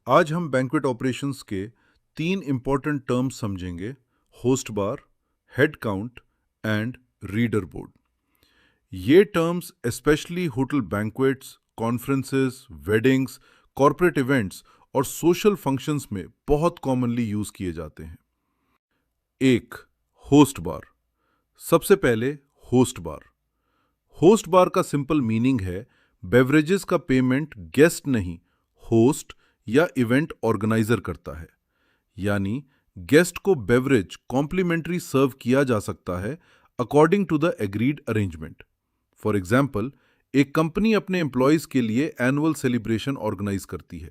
आज हम banquet operations के 3 इंपॉर्टेंट टर्म्स समझेंगे: host bar, head count and reader board. ये terms specially hotel banquets, conferences, weddings, corporate events और social functions में बहुत कॉमनली यूज किए जाते हैं। एक, होस्ट बार। सबसे पहले होस्ट बार। होस्ट बार का सिंपल मीनिंग है बेवरेजेस का पेमेंट गेस्ट नहीं, होस्ट या इवेंट ऑर्गेनाइजर करता है। यानी गेस्ट को बेवरेज कॉम्प्लीमेंट्री सर्व किया जा सकता है according to the agreed arrangement. For example, एक कंपनी अपने एम्प्लॉयज के लिए एनुअल सेलिब्रेशन ऑर्गेनाइज करती है।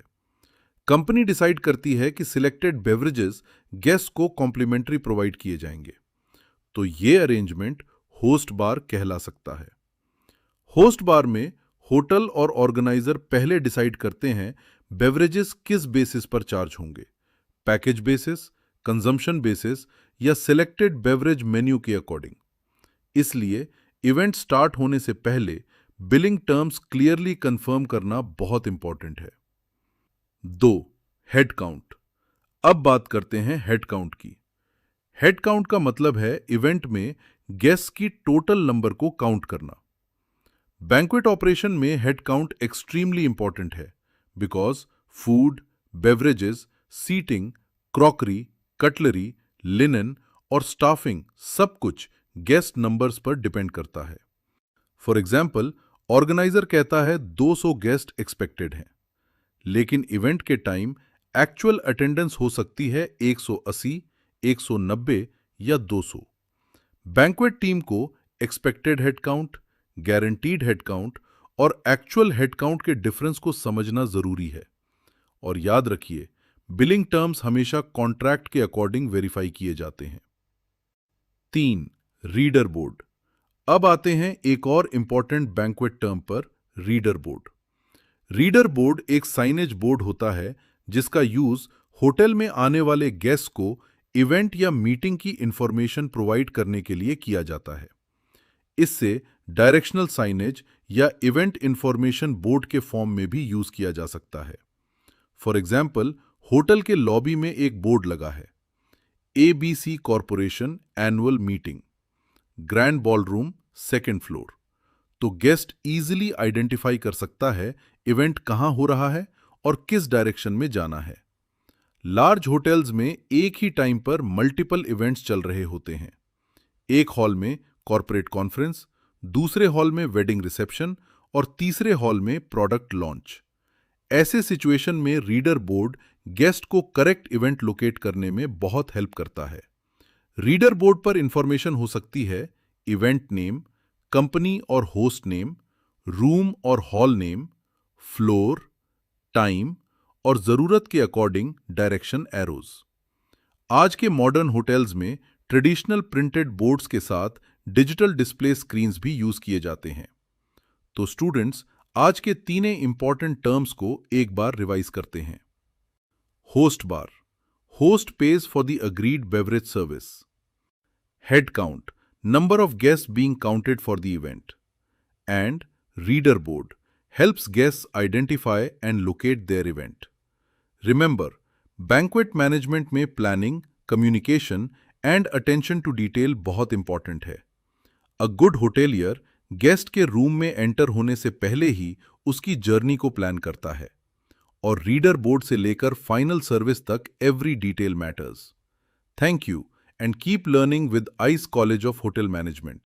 कंपनी डिसाइड करती है कि सिलेक्टेड बेवरेजेस गेस्ट को कॉम्प्लीमेंट्री प्रोवाइड किए जाएंगे, तो ये अरेंजमेंट होस्ट बार कहला सकता है। होस्ट बार में होटल और ऑर्गेनाइजर पहले डिसाइड करते हैं बेवरेजेस किस बेसिस पर चार्ज होंगे: पैकेज बेसिस, कंजम्पशन बेसिस या सिलेक्टेड बेवरेज मेन्यू के अकॉर्डिंग। इसलिए इवेंट स्टार्ट होने से पहले बिलिंग टर्म्स क्लियरली कंफर्म करना बहुत इंपॉर्टेंट है। 2. Head count. अब बात करते हैं हेड काउंट की। हेड काउंट का मतलब है इवेंट में गेस्ट की टोटल नंबर को काउंट करना। बैंक्वेट ऑपरेशन में हेड काउंट एक्सट्रीमली इंपॉर्टेंट है because food, beverages, seating, crockery, cutlery, linen और स्टाफिंग सब कुछ गेस्ट नंबर्स पर डिपेंड करता है। फॉर एग्जाम्पल, ऑर्गेनाइजर कहता है 200 गेस्ट एक्सपेक्टेड हैं, लेकिन इवेंट के टाइम एक्चुअल अटेंडेंस हो सकती है 180, 190 या 200। बैंक्वेट टीम को expected head count, guaranteed head count और एक्चुअल हेड काउंट के डिफरेंस को समझना जरूरी है। और याद रखिए, बिलिंग टर्म्स हमेशा कॉन्ट्रैक्ट के अकॉर्डिंग वेरीफाई किए जाते हैं। 3. Reader board. अब आते हैं एक और इंपॉर्टेंट बैंक्वेट टर्म पर, रीडर बोर्ड। रीडर बोर्ड एक साइनेज बोर्ड होता है जिसका यूज होटल में आने वाले गेस्ट को इवेंट या मीटिंग की इंफॉर्मेशन प्रोवाइड करने के लिए किया जाता है। इससे डायरेक्शनल साइनेज या इवेंट इंफॉर्मेशन बोर्ड के फॉर्म में भी यूज किया जा सकता है। फॉर एग्जाम्पल, होटल के लॉबी में एक बोर्ड लगा है: ABC corporation annual meeting, grand ballroom, second floor. तो गेस्ट इजीली आइडेंटिफाई कर सकता है इवेंट कहां हो रहा है और किस डायरेक्शन में जाना है। लार्ज होटल्स में एक ही टाइम पर मल्टीपल इवेंट्स चल रहे होते हैं। एक हॉल में कॉर्पोरेट कॉन्फ्रेंस, दूसरे हॉल में वेडिंग रिसेप्शन और तीसरे हॉल में प्रोडक्ट लॉन्च। ऐसे सिचुएशन में रीडर बोर्ड गेस्ट को करेक्ट इवेंट लोकेट करने में बहुत हेल्प करता है। रीडर बोर्ड पर इंफॉर्मेशन हो सकती है इवेंट नेम, कंपनी और होस्ट नेम, रूम और हॉल नेम, फ्लोर, टाइम और जरूरत के अकॉर्डिंग डायरेक्शन एरोज। आज के मॉडर्न होटल्स में ट्रेडिशनल प्रिंटेड बोर्ड्स के साथ डिजिटल डिस्प्ले स्क्रीन्स भी यूज किए जाते हैं। तो स्टूडेंट्स, आज के तीनों इंपॉर्टेंट टर्म्स को एक बार रिवाइज करते हैं। Host bar, host page for the agreed beverage service. Head count, number of guests being counted for the event. And reader board helps guests identify and locate their event. Remember, banquet management में planning, communication and attention to detail बहुत important है। A good hotelier guest के room में enter होने से पहले ही उसकी journey को प्लान करता है और रीडर बोर्ड से लेकर फाइनल सर्विस तक every detail matters. Thank you and keep learning with ICE College of Hotel Management.